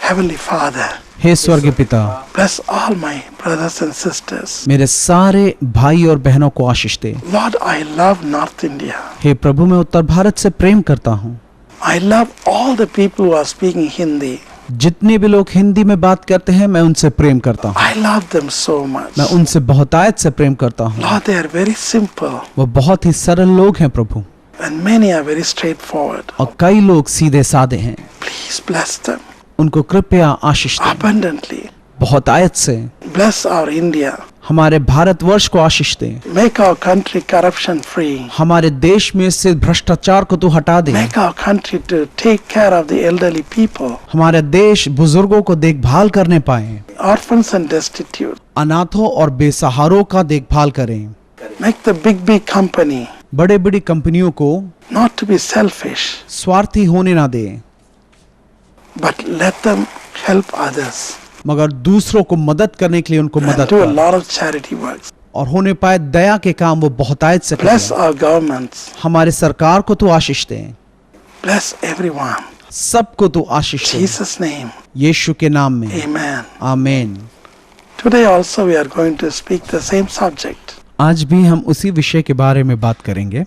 Heavenly Father, हे स्वर्गीय पिता, bless all my brothers and sisters. मेरे सारे भाई और बहनों को आशीष दे। Lord, I love North India. हे प्रभु, मैं उत्तर भारत से प्रेम करता हूँ। I love all the people who are speaking Hindi. जितने भी लोग हिंदी में बात करते हैं, मैं उनसे प्रेम करता हूँ। I love them so much. मैं उनसे बहुतायत से प्रेम करता हूँ। Lord, they are very simple वो बहुत ही सरल लोग हैं प्रभु, and many are very straightforward. और कई लोग सीधे साधे हैं। Please bless them उनको कृपया आशीष दें abundantly. बहुतायत से। Bless our India. हमारे भारतवर्ष को आशीष दें। Make our country corruption free. हमारे देश में से भ्रष्टाचार को तू हटा दे। Make our country to take care of the elderly people, हमारे देश बुजुर्गों को देखभाल करने पाए, orphans and destitute. अनाथों और बेसहारों का देखभाल करें। Make the big company बड़े बड़ी कंपनियों को not to be selfish, स्वार्थी होने ना दें, but let them help others मगर दूसरों को मदद करने के लिए उनको and मदद do a करें, lot of charity works. और होने पाए दया के काम वो बहुतायत से Bless करें। our governments. हमारे सरकार को तू आशीष दे, Bless everyone. सबको तू आशीष दे, Jesus' name. यीशु के नाम में, Amen. आमीन। Today also we are going to speak the same subject. आज भी हम उसी विषय के बारे में बात करेंगे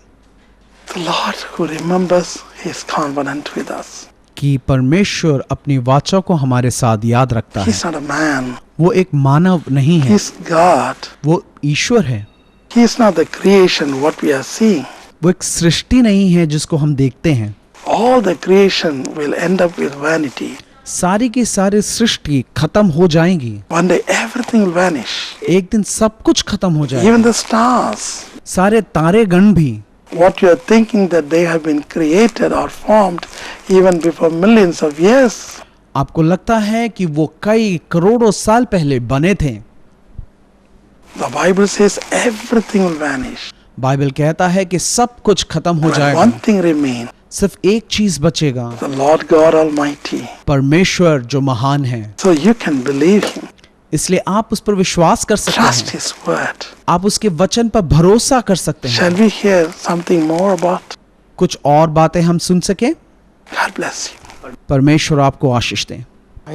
The Lord who remembers His covenant with us. कि परमेश्वर अपनी वाचा को हमारे साथ याद रखता है। He's not a man. वो एक मानव नहीं है, He's God. वो ईश्वर है। He is not the creation what we are seeing. वो एक सृष्टि नहीं है जिसको हम देखते हैं। All the creation will end up with vanity. सारी की सारी सृष्टि खत्म हो जाएंगी। One day everything will vanish. एक दिन सब कुछ खत्म हो जाएगा, Even the stars. सारे तारे गण भी। What you are thinking that they have been created or formed even before millions of years. आपको लगता है कि वो कई करोड़ों साल पहले बने थे। The Bible says everything will vanish. Bible कहता है कि सब कुछ खत्म हो But जाएगा, one thing remains. सिर्फ एक चीज बचेगा, The Lord God Almighty. परमेश्वर जो महान है। So you can believe Him. इसलिए आप उस पर विश्वास कर सकते Trust हैं, His word. आप उसके वचन पर भरोसा कर सकते हैं। Shall we hear something more about? कुछ और बातें हम सुन सके। God bless you. परमेश्वर आपको आशीष दें।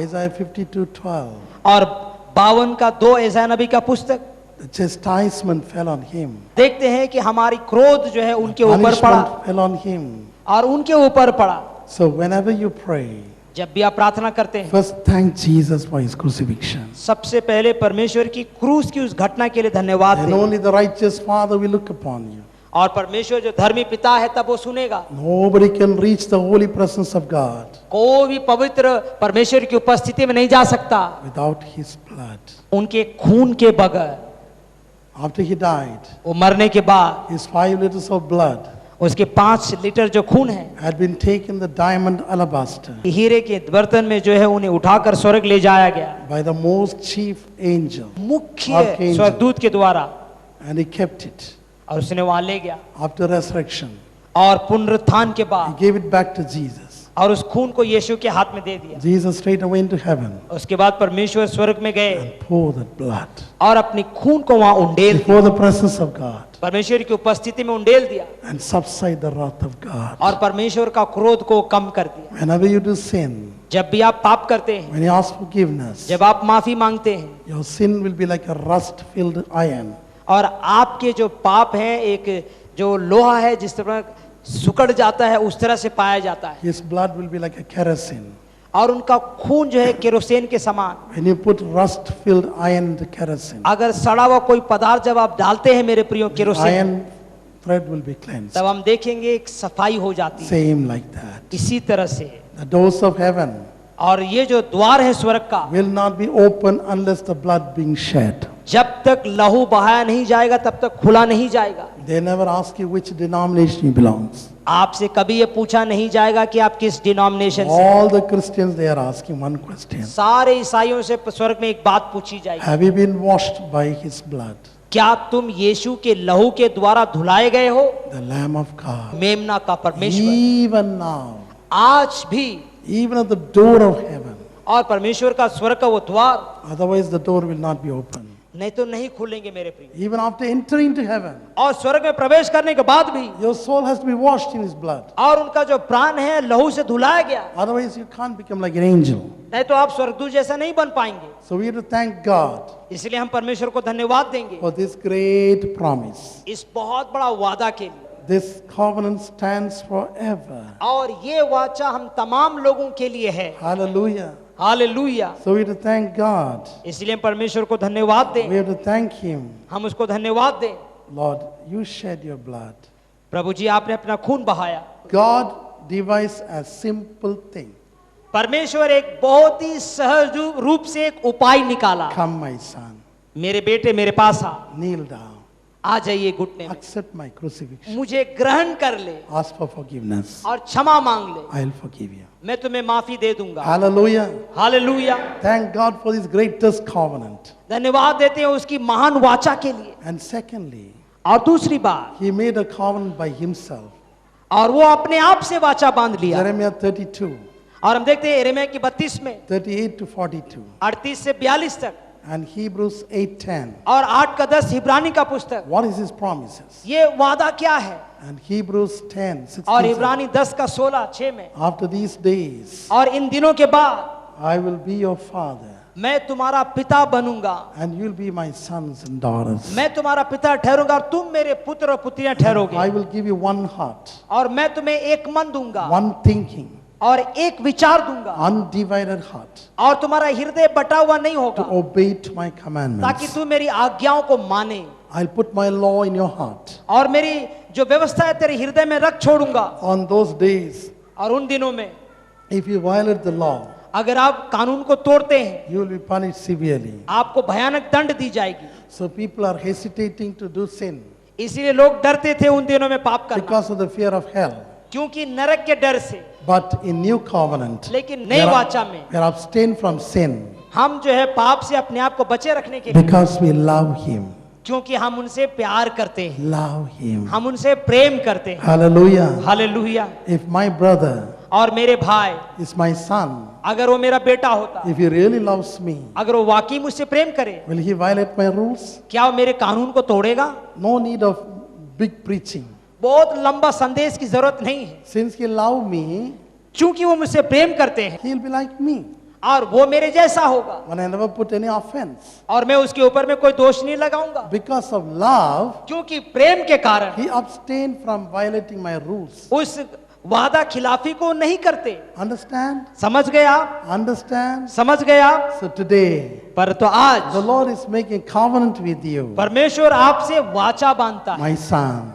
Isaiah 52:12. और 52 का 2 यशायाह नबी का पुस्तक The chastisement fell on him. देखते हैं कि हमारी क्रोध जो है उनके ऊपर पड़ा Punishment fell on him. और उनके ऊपर पड़ा। So whenever you pray, जब भी आप प्रार्थना करते हैं, first thank Jesus for His crucifixion. सबसे पहले परमेश्वर की क्रूस की उस घटना के लिए धन्यवाद And दें। only the righteous Father will look upon you. और परमेश्वर जो धर्मी पिता है तब वो सुनेगा। Nobody can reach the holy presence of God कोई भी पवित्र परमेश्वर की उपस्थिति में नहीं जा सकता without His blood. उनके खून के बगैर। After He died, वो मरने के बाद His 5 liters of blood उसके 5 लीटर जो खून है had been taken the diamond alabaster हीरे के बर्तन में जो है उन्हें उठाकर स्वर्ग ले जाया गया by the most chief angel, मुख्य Archangel. स्वर्गदूत के द्वारा, and He kept it. और उसने वहां ले गया। After resurrection, और पुनरुत्थान के He बाद gave it back to Jesus. और उस खून को यीशु के हाथ में दे दिया। Jesus straight away into heaven उसके बाद परमेश्वर स्वर्ग में गए and poured that blood और अपनी खून को वहां उंडेल दिया, before the presence of God परमेश्वर की उपस्थिति में उंडेल दिया and subside the wrath of God. और परमेश्वर का क्रोध को कम कर दिया। Whenever you do sin, जब भी आप पाप करते हैं, when you ask forgiveness, जब आप माफी मांगते हैं, your sin will be like a rust-filled iron. और आपके जो पाप हैं एक जो लोहा है जिस तरह सुकड़ जाता है उस तरह से पाया जाता है। His blood will be like a kerosene. और उनका खून जो है केरोसिन के समान। When you put rust-filled iron into kerosene, अगर सड़ा हुआ कोई पदार्थ जब आप डालते हैं मेरे प्रियो kerosene, iron thread will be cleansed. तब हम देखेंगे एक सफाई हो जाती है। Same like that. इसी तरह से The doors of heaven और ये जो द्वार है स्वर्ग का, will not be open unless the blood being shed. जब तक लहू बहाया नहीं जाएगा तब तक खुला नहीं जाएगा। They never ask you which denomination you belongs. आपसे कभी ये पूछा नहीं जाएगा कि आप किस डिनोमिनेशन से। All the Christians, they are asking one question. सारे ईसाइयों से स्वर्ग में एक बात पूछी जाएगी, Have you been washed by His blood? क्या तुम यीशु के लहू के द्वारा धुलाए गए हो? The Lamb of God. मेमना का परमेश्वर Even now, आज भी, even at the door of heaven. और परमेश्वर का स्वर्ग का वो द्वार, Otherwise the door will not be open. नहीं तो नहीं खुलेंगे मेरे प्रिय। Even after entering into heaven, और स्वर्ग में प्रवेश करने के बाद भी, your soul has to be washed in His blood. और उनका जो प्राण है लहू से धुलाया गया, Otherwise, you can't become like an angel. नहीं तो आप स्वर्गदूत जैसा नहीं बन पाएंगे। So we have to thank God इसलिए हम परमेश्वर को धन्यवाद देंगे for this great promise. इस बहुत बड़ा वादा के लिए। This covenant stands forever. और ये वाचा हम तमाम लोगों के लिए है। Hallelujah. Hallelujah. So we have to thank God. इसलिए हम परमेश्वर को धन्यवाद We दें, have to thank Him. हम उसको धन्यवाद दें। Lord, you shed your blood. प्रभु जी आपने अपना खून बहाया। God devised a simple thing. परमेश्वर एक बहुत ही सहज रूप से एक उपाय निकाला। Come, my son, मेरे बेटे मेरे पास आ, kneel down. आ जाइए घुटने में, Accept my crucifixion. मुझे ग्रहण कर ले Ask for forgiveness. और क्षमा मांग ले, I'll forgive you. मैं तुम्हें माफी दे दूंगा। Hallelujah. Hallelujah. Thank God for this greatest covenant. धन्यवाद देते हैं उसकी महान वाचा के लिए। And secondly, और दूसरी बात, He made a covenant by Himself. और वो अपने आप से वाचा बांध लिया। Jeremiah 32, और हम देखते हैं यिर्मयाह की 32 में 38 to 42. 38 से 42 तक, And Hebrews 8:10. और 8 का 10 इब्रानी का पुस्तक। What is His promises? ये वादा क्या है? And Hebrews 10, और 16. इब्रानी 10 का 16 6 में, After these days, और इन दिनों के बाद I will be your father, मैं तुम्हारा पिता बनूंगा, and you'll be my sons and daughters. मैं तुम्हारा पिता ठहरूंगा और तुम मेरे पुत्र और पुत्रियां I ठहरोगे, will give you one heart, और मैं तुम्हें एक मन दूंगा one thinking, और एक विचार दूंगा, undivided heart, और तुम्हारा हृदय बटा हुआ नहीं to होगा, obey to my ताकि commandments. तू मेरी आज्ञाओं को माने, I'll put my law in your heart. और मेरी जो व्यवस्था है तेरे हृदय में रख छोड़ूंगा। On those days, और उन दिनों में if you violate the law, अगर आप कानून को तोड़ते हैं, you will be punished severely. आपको भयानक दंड दी जाएगी। So people are hesitating to do sin इसीलिए लोग डरते थे उन दिनों में पाप करना, because of the fear of hell. क्योंकि नरक के डर से। But in new covenant, लेकिन we नई are, वाचा में we are abstained from sin हम जो है पाप से अपने आप को बचे रखने के लिए, because we love Him. क्योंकि हम उनसे प्यार करते हैं, Love Him. हम उनसे प्रेम करते हैं। Hallelujah. Hallelujah. If my brother और मेरे भाई, is my son, अगर वो मेरा बेटा होता, if he really loves me, अगर वो वाकई मुझसे प्रेम करे, will he violate my rules? क्या वो मेरे कानून को तोड़ेगा? No need of big preaching. बहुत लंबा संदेश की जरूरत नहीं है, Since he loves me, क्योंकि वो मुझसे प्रेम करते हैं he'll be like me. और वो मेरे जैसा होगा, When I never put any offense. और मैं उसके ऊपर में कोई दोष नहीं लगाऊंगा, Because of love, क्योंकि प्रेम के कारण he abstained from violating my rules. उस वादा खिलाफी को नहीं करते। Understand? समझ गए आप? Understand? समझ गए आप? So today, पर तो आज the Lord is making covenant with you. परमेश्वर आपसे वाचा बांधता है। My son,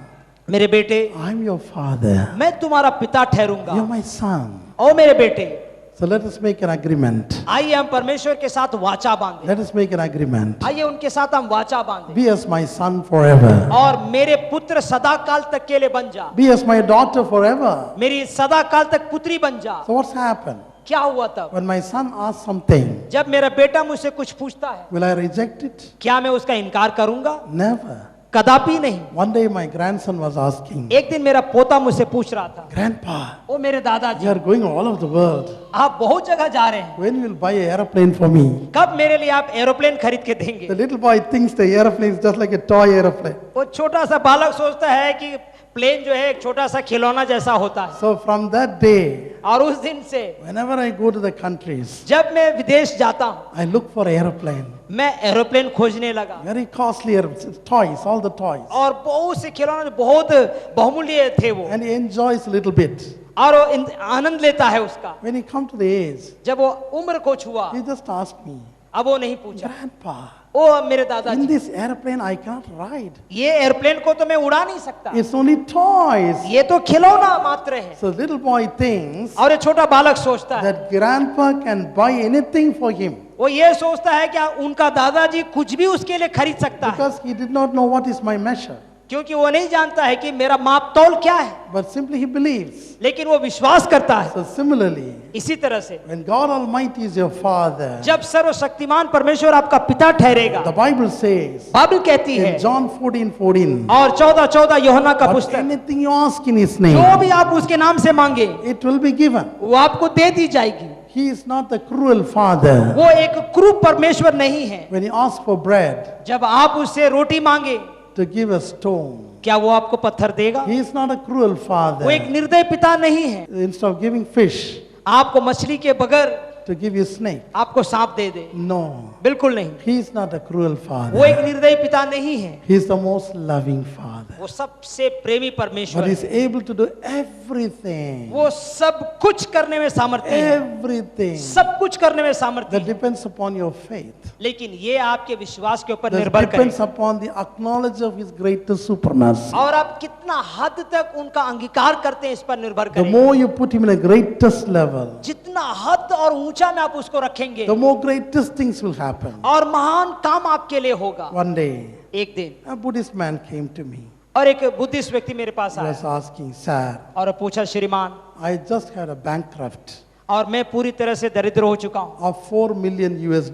मेरे बेटे, I'm your father. मैं तुम्हारा पिता ठहरूंगा। You're my son. ओ मेरे बेटे, So let us make an agreement. आइए हम परमेश्वर के साथ वाचा बांधे। Let us make an agreement. आइए उनके साथ हम वाचा बांधे। Be as my son forever. और मेरे पुत्र सदा काल तक के लिए बन जा, Be as my daughter forever. मेरी सदा काल तक पुत्री बन जा। So what's happened? क्या हुआ तब? When my son asks something, जब मेरा बेटा मुझसे कुछ पूछता है, will I reject it? क्या मैं उसका इनकार करूंगा? Never. कदापि नहीं। One day my grandson was asking, एक दिन मेरा पोता मुझसे पूछ रहा था, Grandpa, ओ मेरे you दादाजी, are going all over the world. आप बहुत जगह जा रहे हैं, When will buy an aeroplane for me? कब मेरे लिए आप एरोप्लेन खरीद के देंगे? The little boy thinks the aeroplane is just like a toy aeroplane. वो छोटा सा बालक सोचता है कि प्लेन जो है एक छोटा सा खिलौना जैसा होता है। So from that day, और उस दिन से whenever I go to the countries, जब मैं विदेश जाता हूँ, I look for aeroplane. मैं एरोप्लेन खोजने लगा, Very costly toys, all the toys. और बहुत से खिलौने बहुत बहुमूल्य थे वो, And he enjoys a little bit. और वो आनंद लेता है उसका। When he come to the age, जब वो उम्र को छुआ, he just asked me, अब वो नहीं पूछा, Grandpa, ओ मेरे in दादाजी, this airplane I cannot ride. ये एरोप्लेन को तो मैं उड़ा नहीं सकता, It's only toys. ये तो खिलौना मात्र है। So little boy thinks और ये छोटा बालक सोचता है, that grandpa can buy anything for him वो ये सोचता है कि उनका दादाजी कुछ भी उसके लिए खरीद सकता है, because he did not know what is my measure. क्योंकि वो नहीं जानता है कि मेरा माप तौल क्या है, But simply he believes. लेकिन वो विश्वास करता है। So similarly, इसी तरह से when God Almighty is your father, जब सर्वशक्तिमान परमेश्वर आपका पिता ठहरेगा, the Bible says बाइबल कहती है, in John 14:14, और 14:14 यूहन्ना का पुस्तक, anything you ask in his जो name, भी आप उसके नाम से मांगे it will be given. वो आपको दे दी जाएगी। He is not the cruel father. वो एक क्रूर परमेश्वर नहीं है। When you ask for bread, जब आप उससे रोटी मांगे to give a stone. क्या वो आपको पत्थर देगा? He is not a cruel वो father. एक निर्दय पिता नहीं है। Instead of giving fish, आपको मछली के बगैर to give you snake. आपको सांप दे दे, No, बिल्कुल नहीं। he is not a cruel वो father. एक निर्दयी पिता नहीं है। He is the most loving father. वो सबसे प्रेमी परमेश्वर But he is है। able to do everything. वो सब कुछ करने में सामर्थ्य है। Everything. सब कुछ करने में सामर्थ्य That है। depends upon your faith. लेकिन ये आपके विश्वास के ऊपर That निर्भर depends करे upon the acknowledge of his greatest supremacy. और आप कितना हद तक उनका अंगीकार करते हैं इस पर निर्भर The करे। more you put him in a greatest level, जितना हद और ऊंचा में आप उसको रखेंगे the more greatest things will happen. और महान काम आपके लिए होगा। One day, एक दिन a Buddhist man came to me. और एक बुद्धिस्ट व्यक्ति मेरे पास He was आया asking, Sir, और पूछा, श्रीमान, I just had a bankrupt और मैं पूरी तरह से दरिद्र हो चुका हूँ। of $4 million US.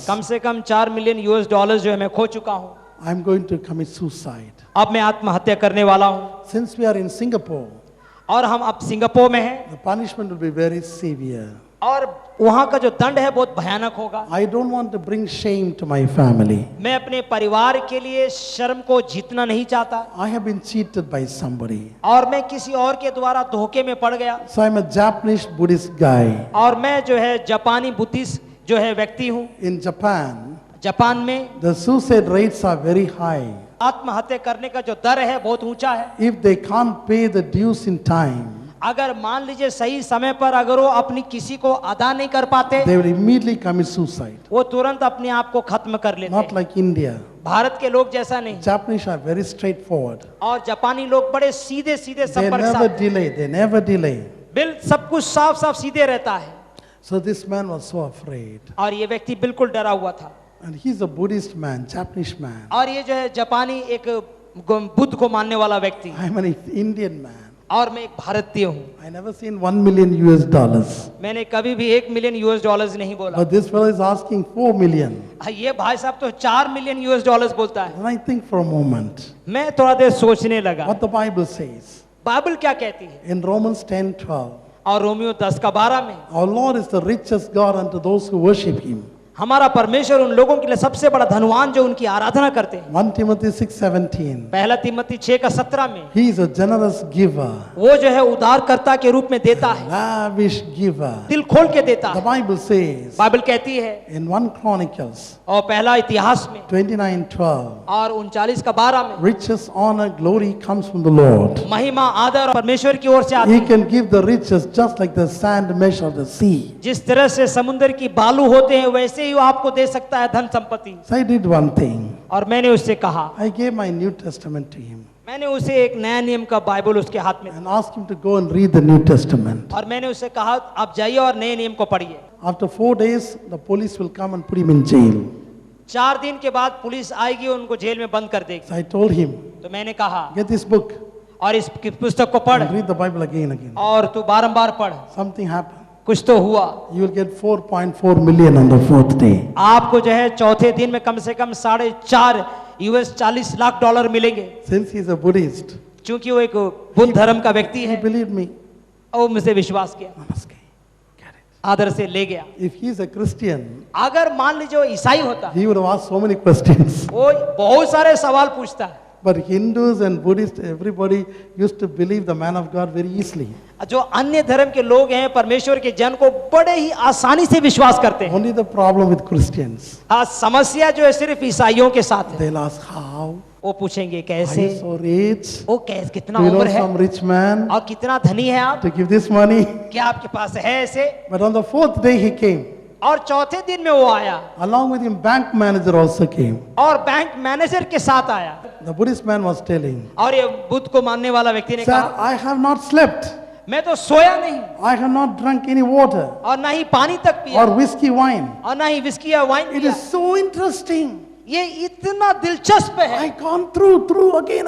कम से कम $4 मिलियन जो है मैं खो चुका हूँ। I'm going to commit suicide. अब मैं आत्महत्या करने वाला हूँ। Since we are in Singapore, और हम अब सिंगापुर में हैं the punishment will be very severe. और वहाँ का जो दंड है बहुत भयानक होगा। I don't want to bring shame to my family. मैं अपने परिवार के लिए शर्म को जीतना नहीं चाहता I have been cheated by somebody. और मैं किसी और के द्वारा धोखे में पड़ गया So I'm a Japanese Buddhist guy. और मैं जो है जापानी बुद्धिस्ट जो है व्यक्ति हूँ। In Japan, जापान में the suicide rates are very high. आत्महत्या करने का जो दर है बहुत ऊंचा है। If they can't pay the dues in time, अगर मान लीजिए सही समय पर अगर वो अपनी किसी को अदा नहीं कर पाते they will immediately commit suicide. वो तुरंत अपने आप को खत्म कर लेते Not हैं। like India. भारत के लोग जैसा नहीं। Japanese are very straightforward. और जापानी लोग बड़े सीधे सीधे They संपर्क never साधते हैं। delay. They never delay. Bill सब कुछ साफ साफ सीधे रहता है। So this man was so afraid. और ये व्यक्ति बिल्कुल डरा हुआ था। And he's a Buddhist man, Japanese man. और ये जो है जापानी एक बुद्ध को मानने वाला व्यक्ति I'm an Indian man. और मैं एक भारतीय हूँ। I never seen $1 million US. मैंने कभी भी $1 मिलियन नहीं बोला। But this fellow is asking $4 million. ये भाई साहब तो $4 मिलियन बोलता है। And I think for a moment, मैं थोड़ा देर सोचने लगा what the Bible says. Bible क्या कहती है। In Romans 10:12, और रोमियो 10:12 में our Lord is the richest God unto those who worship him. हमारा परमेश्वर उन लोगों के लिए सबसे बड़ा धनवान जो उनकी आराधना करते हैं। 1 Timothy 6:17. पहला तिमोथी 6:17 में He is a generous giver, वो जो है उदारकर्ता के रूप में देता है, lavish giver. दिल खोल के देता The है। Bible says बाइबल कहती है in 1 Chronicles और पहला इतिहास में 29:12, और 39:12 में riches, honor, glory comes from the Lord. महिमा आदर परमेश्वर की ओर से आती He है। can give the riches just like the sand measure of the sea. जिस तरह से समुद्र की बालू होते हैं वैसे ही वो आपको दे सकता है धन संपत्ति। So I did one thing. और मैंने उससे कहा, I gave my New Testament to him मैंने उसे एक नया नियम का बाइबल उसके हाथ में and asked him to go and read the New Testament. और मैंने उससे कहा आप जाइए और नए नियम को पढ़िए। After 4 days, the police will come and put him in jail. 4 दिन के बाद पुलिस आएगी और उनको जेल में बंद कर देगी। So I told him, तो मैंने कहा get this book और इस पुस्तक को पढ़ and read the Bible again and again. और तू बारंबार पढ़। Something happened. कुछ तो हुआ। You will get 4.4 million on the 4th day. आपको जो है चौथे दिन में कम से कम $4.5 $40 लाख मिलेंगे। Since he's a Buddhist, क्योंकि वो एक बुद्ध धर्म का व्यक्ति he है believed me. और वो मुझसे विश्वास किया, Namaste. Get it. आदर से ले गया। If he's a Christian, अगर मान लीजिए वो ईसाई होता he would have asked so many questions. वो बहुत सारे सवाल पूछता है। But Hindus and Buddhists, everybody used to believe the man of God very easily. जो अन्य धर्म के लोग हैं परमेश्वर के जन को बड़े ही आसानी से विश्वास करते हैं। Only the problem with Christians, हाँ, समस्या जो है सिर्फ ईसाइयों के साथ है। they'll ask how. वो पूछेंगे Are कैसे, you so rich? वो कैसे, कितना Do you know उम्र है some rich man और कितना धनी है आप, to give this money? क्या आपके पास है ऐसे। But on the 4th day he came. और चौथे दिन में वो आया Along with him, bank manager also came. और बैंक मैनेजर के साथ आया। The Buddhist man was telling, और ये बुद्ध को मानने वाला व्यक्ति ने Sir, कहा, I have not slept. मैं तो सोया नहीं I have not drunk any water और ना ही पानी तक पिया or whiskey wine. और ना ही विस्की या वाइन It पिया। is so interesting. ये इतना दिलचस्प है। I gone through again.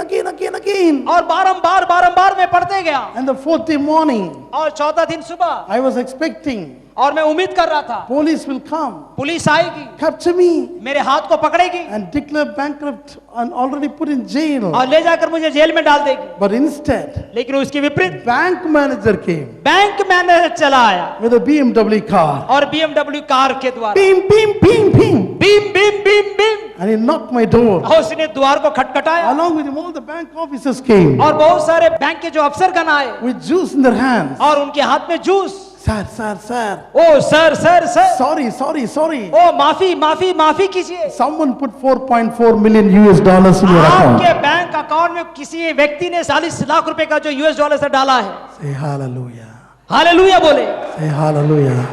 और बारंबार मैं पढ़ते गया। And the fourth day morning, और चौथा दिन सुबह, I was expecting और मैं उम्मीद कर रहा था police will come, पुलिस आएगी, capture me, मेरे हाथ को पकड़ेगी and declare bankrupt and already put in jail. और ले जाकर मुझे जेल में डाल देगी। But instead, लेकिन उसके विपरीत bank manager came bank manager चला आया with a BMW car. और BMW कार के द्वारा Beam, beam, beam, beam. Beam beam beam beam, And he knocked my door. और उसने द्वार को खटखटाया Along with him, all the bank officers came और बहुत सारे बैंक के जो अफसरगण आए with juice in their hands. और उनके हाथ में जूस। Sir, sir, sir. ओ सर सर सर, Sorry. ओ माफी कीजिए, Someone put $4.4 million in your account. आपके बैंक अकाउंट में किसी व्यक्ति ने 40 लाख रुपए का जो यूएस डॉलर से डाला है। Say hallelujah. हालेलुया बोले। Say hallelujah.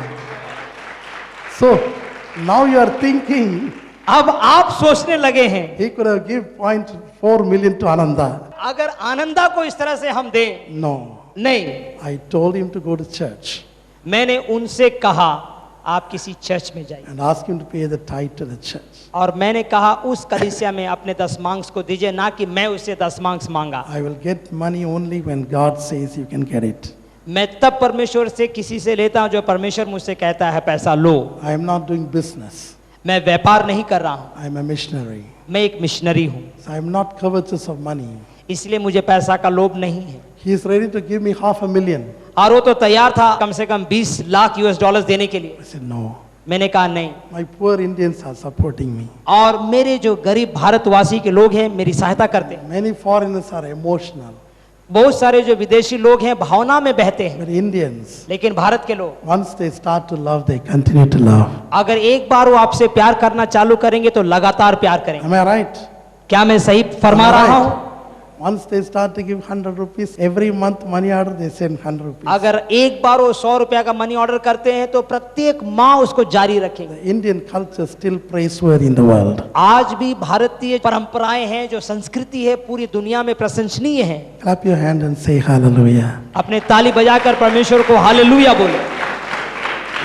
So now you are thinking अब आप सोचने लगे हैं he could have given $0.4 million to Ananda. अगर आनंदा को इस तरह से हम दें। No. नहीं, I told him to go to church मैंने उनसे कहा आप किसी चर्च में जाइए and ask him to pay the tithe to the church. और मैंने कहा उस कलीसिया में अपने दशमांश को दीजिए, ना कि मैं उससे दशमांश मांगा। I will get money only when God says you can get it. मैं तब परमेश्वर से किसी से लेता हूं जो परमेश्वर मुझसे कहता है पैसा लो। I am not doing business. मैं व्यापार नहीं कर रहा हूं, I am a missionary. मैं एक मिशनरी हूं, So I am not covetous of money. इसलिए मुझे पैसा का लोभ नहीं है। He is ready to give me $500,000. और वो तो तैयार था कम से कम 20 लाख यूएस डॉलर देने के लिए। I said no. मैंने कहा नहीं, My poor Indians are supporting me. और मेरे जो गरीब भारतवासी के लोग हैं मेरी सहायता करते हैं। Many foreigners are emotional. बहुत सारे जो विदेशी लोग हैं भावना में बहते हैं, But Indians, लेकिन भारत के लोग once they start to love, they continue to love. अगर एक बार वो आपसे प्यार करना चालू करेंगे तो लगातार प्यार करेंगे। Am I right? क्या मैं सही फरमा रहा हूं? Once they start to give 100 rupees every month money order, they send 100 rupees. अगर एक बार वो 100 रुपया का मनी ऑर्डर करते हैं तो प्रत्येक माह उसको जारी रखेंगे। The Indian culture is still praiseworthy in the world. आज भी भारतीय परंपराएं हैं, जो संस्कृति है पूरी दुनिया में प्रशंसनीय है। Clap your hand and say hallelujah. अपने ताली बजाकर परमेश्वर को हालेलुया बोले।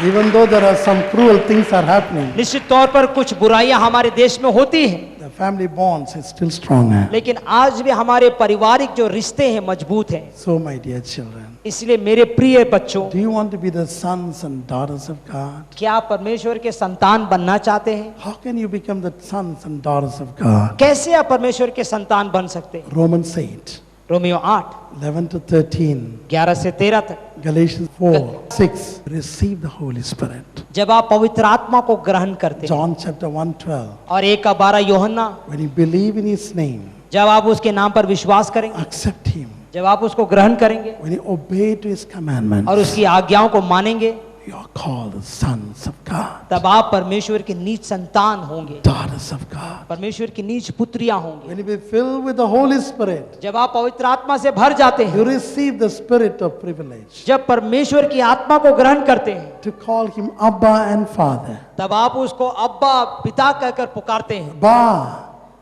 Even though there are some cruel things are happening, निश्चित तौर पर कुछ बुराइयां हमारे देश में होती हैं, the family bonds is still strong. लेकिन आज भी हमारे पारिवारिक जो रिश्ते हैं मजबूत हैं। So my dear children, इसलिए मेरे प्रिय बच्चों, do you want to be the sons and daughters of God? क्या आप परमेश्वर के संतान बनना चाहते हैं? How can you become the sons and daughters of God? कैसे आप परमेश्वर के संतान बन सकते हैं? Romans 8, रोमियो 8 11 to 13, 11 से 13 तक। Galatians 4, 6, receive the Holy Spirit. जब आप पवित्र आत्मा को ग्रहण करते हैं, John chapter 1:12, और 1:12 यूहन्ना, when you believe in His name, जब आप उसके नाम पर विश्वास करेंगे, accept Him, जब आप उसको ग्रहण करेंगे when you obey to His commandments, और उसकी आज्ञाओं को मानेंगे, you are called the sons of God, तब आप परमेश्वर के नीच संतान होंगे, daughters of God. परमेश्वर की नीच पुत्रियां होंगे। When you be filled with the Holy Spirit, जब आप पवित्र आत्मा से भर जाते हैं, you receive the spirit of privilege जब परमेश्वर की आत्मा को ग्रहण करते हैं, to call Him Abba and Father. तब आप उसको अब्बा पिता कहकर पुकारते हैं। Abba,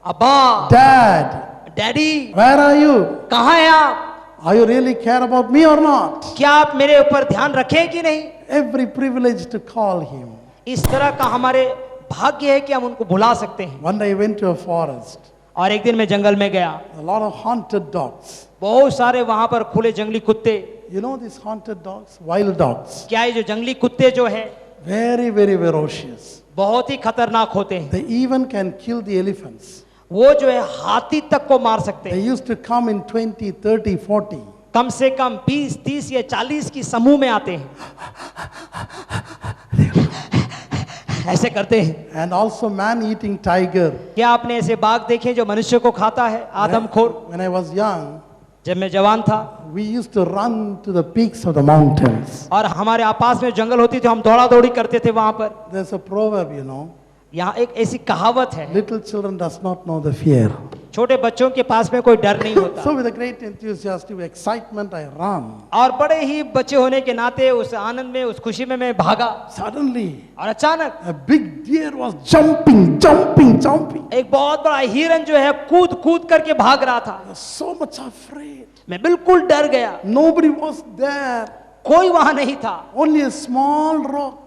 अब्बा, Dad, daddy, where are you? कहाँ हैं आप? Are you really care about me or not? क्या आप मेरे ऊपर ध्यान रखें कि नहीं? Every privilege to call Him. इस तरह का हमारे भाग्य है कि हम उनको बुला सकते हैं। One day I went to a forest. और एक दिन मैं जंगल में गया, A lot of haunted dogs. बहुत सारे वहां पर खुले जंगली कुत्ते। You know these haunted dogs? Wild dogs. क्या ये जो जंगली कुत्ते जो हैं Very, very ferocious. बहुत ही खतरनाक होते हैं। They even can kill the elephants. वो जो है हाथी तक को मार सकते They हैं। used to come in 20, 30, 40. कम से कम 20, 30 या 40 की समूह में आते हैं, ऐसे करते हैं। And also man-eating tiger. क्या आपने ऐसे बाघ देखे जो मनुष्य को खाता है, आदमखोर? When I was young, जब मैं जवान था we used to run to the peaks of the mountains. और हमारे आपास में जंगल होती थी, हम दौड़ा दौड़ी करते थे वहां पर। There's a proverb, you know. यहाँ एक ऐसी कहावत है, Little children does not know the fear. छोटे बच्चों के पास में कोई डर नहीं होता। So with a great enthusiastic excitement, I ran. और बड़े ही बच्चे होने के नाते उस आनंद में, उस खुशी में मैं भागा, Suddenly, और अचानक a big deer was jumping. एक बहुत बड़ा हिरन जो है कूद कूद करके भाग रहा था। I was so much afraid. मैं बिल्कुल डर गया, Nobody was there. कोई वहां नहीं था, Only a small rock.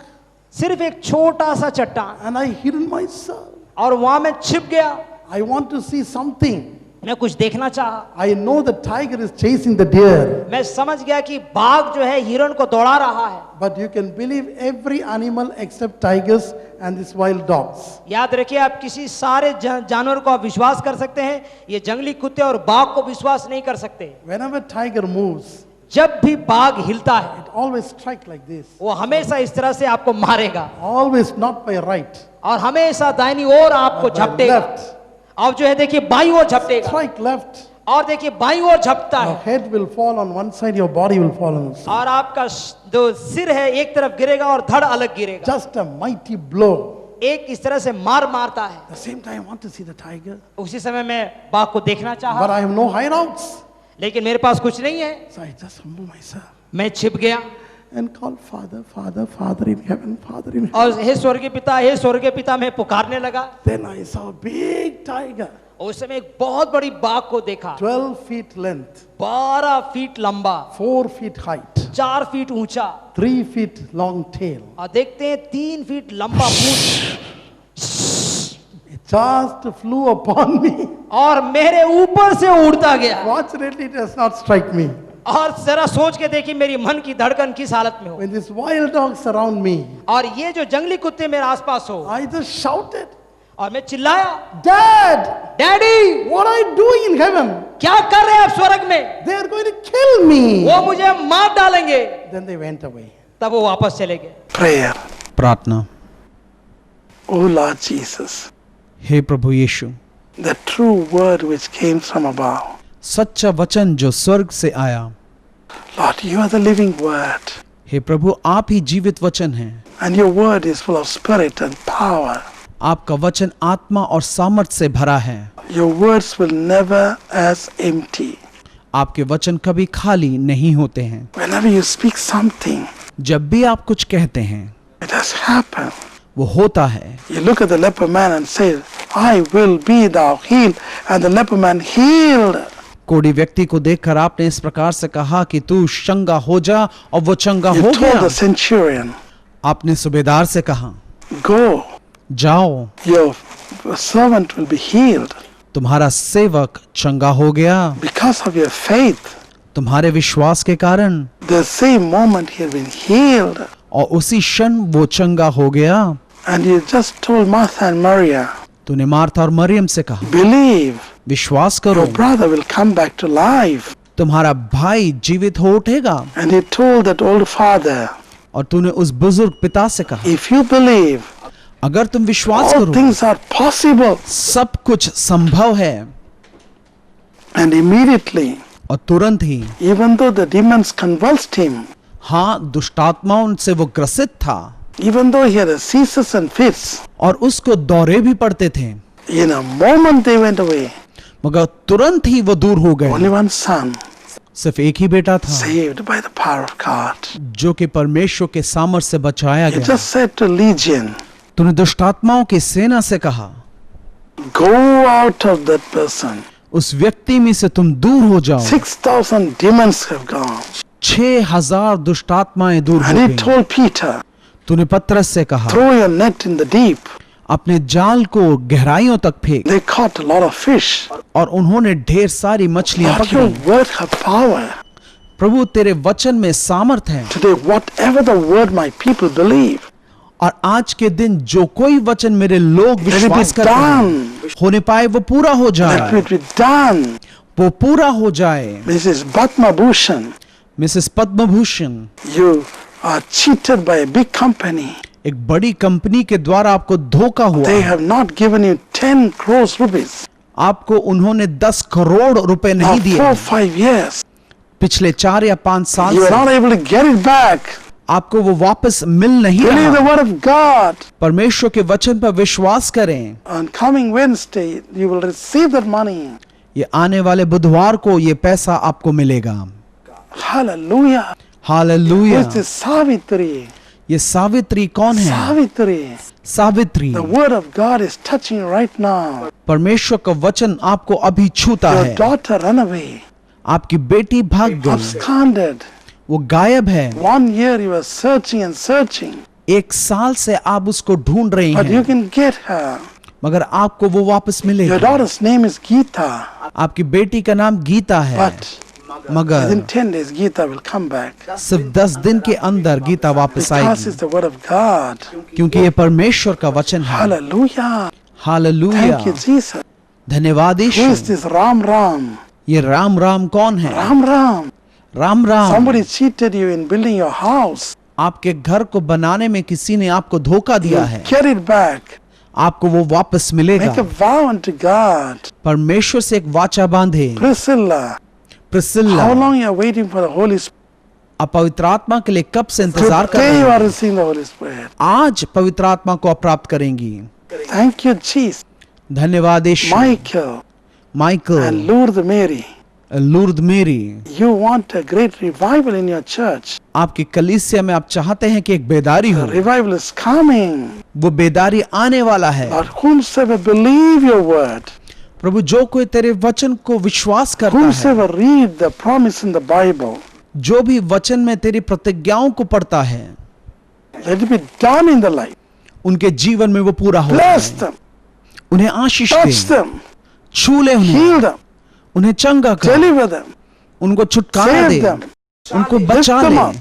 सिर्फ एक छोटा सा चट्टान, And I hid myself. और वहां मैं छिप गया। I want to see something. मैं कुछ देखना चाहा। I know the tiger is chasing the deer. मैं समझ गया कि बाघ जो है हिरण को दौड़ा रहा है। But you can believe every animal except tigers and these wild dogs. याद रखिए, आप किसी सारे जानवर को आप विश्वास कर सकते हैं, ये जंगली कुत्ते और बाघ को विश्वास नहीं कर सकते। Whenever tiger moves, जब भी बाघ हिलता है it always strikes like this. वो हमेशा इस तरह से आपको मारेगा Always not by right. और हमेशा दाहिनी ओर आपको By झपटेगा। left. अब जो है देखिए बाईं ओर झपटेगा Strike left. और देखिए बाईं ओर झपटता Your है head will fall on one side, your body will fall on the side. और आपका जो सिर है एक तरफ गिरेगा और धड़ अलग गिरेगा। Just a mighty blow. एक इस तरह से मार मारता है। At the same time, I want to see the tiger, उसी समय मैं बाघ को देखना but चाहा, I have no hideouts. लेकिन मेरे पास कुछ नहीं है। So I just humble myself मैं छिप गया and call Father, Father, Father in heaven, Father in heaven. और हे स्वर्गीय पिता, हे स्वर्गीय पिता मैं पुकारने लगा। Then I saw a big tiger, और उस समय एक बहुत बड़ी बाघ को देखा, 12 feet length, 12 फीट लंबा, 4 feet height, 4 फीट ऊंचा 3 feet long tail. और देखते हैं 3 फीट लंबा पूंछ It just flew upon me. और मेरे ऊपर से उड़ता गया। Fortunately, it does not strike me. और जरा सोच के देखिए मेरी मन की धड़कन किस हालत में हो। When these wild dogs surround me, और ये जो जंगली कुत्ते मेरे आसपास हो I just shouted, और मैं चिल्लाया, Dad, daddy what are you doing in heaven? क्या कर रहे हैं आप स्वर्ग में? They are going to kill me. वो मुझे मार डालेंगे। Then they went away. तब वो वापस चले गए। Prayer. प्रार्थना। O Lord Jesus, hey Prabhu Yeshu, the true word which came from above. सच्चा वचन जो स्वर्ग से आया। Lord, you are the living word, हे प्रभु, आप ही जीवित वचन हैं and your word is full of spirit and power. आपका वचन आत्मा और सामर्थ्य से भरा है। Your words will never as empty. आपके वचन कभी खाली नहीं होते हैं। Whenever you speak something, जब भी आप कुछ कहते हैं it has happened. वो होता है। You look at the leper man and say, I will be thou healed, and the leper man healed. कोढ़ी व्यक्ति को देखकर आपने इस प्रकार से कहा कि तू चंगा हो जा, और वो चंगा You हो told गया। the centurion, आपने सूबेदार से कहा, go, जाओ, your servant will be healed. तुम्हारा सेवक चंगा हो गया Because of your faith, तुम्हारे विश्वास के कारण। the same moment he had been healed. और उसी क्षण वो चंगा हो गया। And you just told Martha and Maria, तूने मार्था और मरियम से कहा, believe, विश्वास करो, your brother will come back to life. तुम्हारा भाई जीवित हो उठेगा। And he told that old father, और तूने उस बुजुर्ग पिता से कहा, if you believe, अगर तुम विश्वास all करो, things are possible. सब कुछ संभव है। And immediately, और तुरंत ही, even though the demons convulsed him, हाँ, दुष्टात्माओं से वो ग्रसित था, even though he had a seizures and fits, और उसको दौरे भी पड़ते थे, in a moment they went away. मगर तुरंत ही वो दूर हो गए। Only one son, सिर्फ एक ही बेटा था saved by the power of God. जो कि परमेश्वर के सामर्थ्य से बचाया He गया। just said to Legion, तूने दुष्टात्माओं की सेना से कहा, go out of that person. उस व्यक्ति में से तुम दूर हो जाओ। 6,000 demons have gone. 6,000 दुष्टात्माएं दूर हो And he गई। told Peter, तूने पतरस से कहा, throw your net in the deep. अपने जाल को गहराइयों तक फेंक। They caught a lot of fish. और उन्होंने ढेर सारी मछलियां But your पकड़ी। word have power. प्रभु तेरे वचन में सामर्थ है। Today, whatever the word my people believe, और आज के दिन जो कोई वचन मेरे लोग let it विश्वास be करते हैं, done. होने पाए वो पूरा हो Let जाए, it be done. वो पूरा हो जाए। Mrs. Padma Bhushan, Mrs Padma Bhushan, you are cheated by a big company. एक बड़ी कंपनी के द्वारा आपको धोखा हुआ। They have not given you 10 crores rupees. आपको उन्होंने 10 करोड़ रुपए नहीं Now दिए। 4-5 years, पिछले 4 या 5 साल you are से not able to get it back. आपको वो वापस मिल नहीं Believe the रहा। word of God. परमेश्वर के वचन पर विश्वास करें। On coming Wednesday, you will receive that money. ये आने वाले बुधवार को ये पैसा आपको मिलेगा। Hallelujah. Who hallelujah. is this Savitri? ये सावित्री कौन है? Savitri. Savitri. The word of God is touching you right now. परमेश्वर का वचन आपको अभी छूता Your है। daughter ran away, आपकी बेटी भाग गई, absconded. वो गायब है। 1 year you were searching and searching, 1 साल से आप उसको ढूंढ रही but you हैं, can get her. मगर आपको वो वापस Your मिलेगा। daughter's name is Geeta, आपकी बेटी का नाम गीता है, but मगर within 10 days Geeta will come back. सिर्फ 10 दिन के अंदर गीता वापस Because आएगी, it's the word of God. क्योंकि ये परमेश्वर का वचन है। Hallelujah. Hallelujah, Thank you, Jesus. धन्यवाद Who Yeshu. is this Ram Ram? ये राम राम कौन है? Ram Ram. Ram Ram. Somebody cheated you in building your house. आपके घर को बनाने में किसी ने आपको धोखा दिया You है, get it back. आपको वो वापस Make a मिलेगा। vow unto God. परमेश्वर से एक वाचा बांधे। Priscilla, प्रिसिल्ला, how long you are waiting for the Holy Spirit? आप पवित्र आत्मा के लिए कब से इंतजार कर Today रहे you are हैं? receiving the Holy Spirit. आज पवित्र आत्मा को आप प्राप्त करेंगी। Thank you, Jesus. धन्यवाद यीशु। Michael and Michael, Lourdes Mary. लूर्द मेरी, You want a great revival in your church. आपकी कलीसिया में आप चाहते हैं कि एक बेदारी हो। Revival is coming. वो बेदारी आने वाला है। But whomsoever believe your word, प्रभु, जो कोई तेरे वचन को विश्वास करता है, whomsoever read the promise in the Bible, जो भी वचन में तेरी प्रतिज्ञाओं को पढ़ता है, let it be done in the life. उनके जीवन में वो पूरा हो Bless जाए। them, उन्हें आशीष touch दे, them, छू ले उन्हें, heal them, उन्हें चंगा कर, deliver them, उनको छुटकारा save दे, them, उनको lift बचा them ले, up,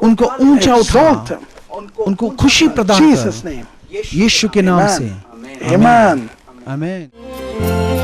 उनको ऊंचा उठा, exalt them. उनको खुशी प्रदान Jesus' कर, name. यीशु के नाम से। Amen. आमीन।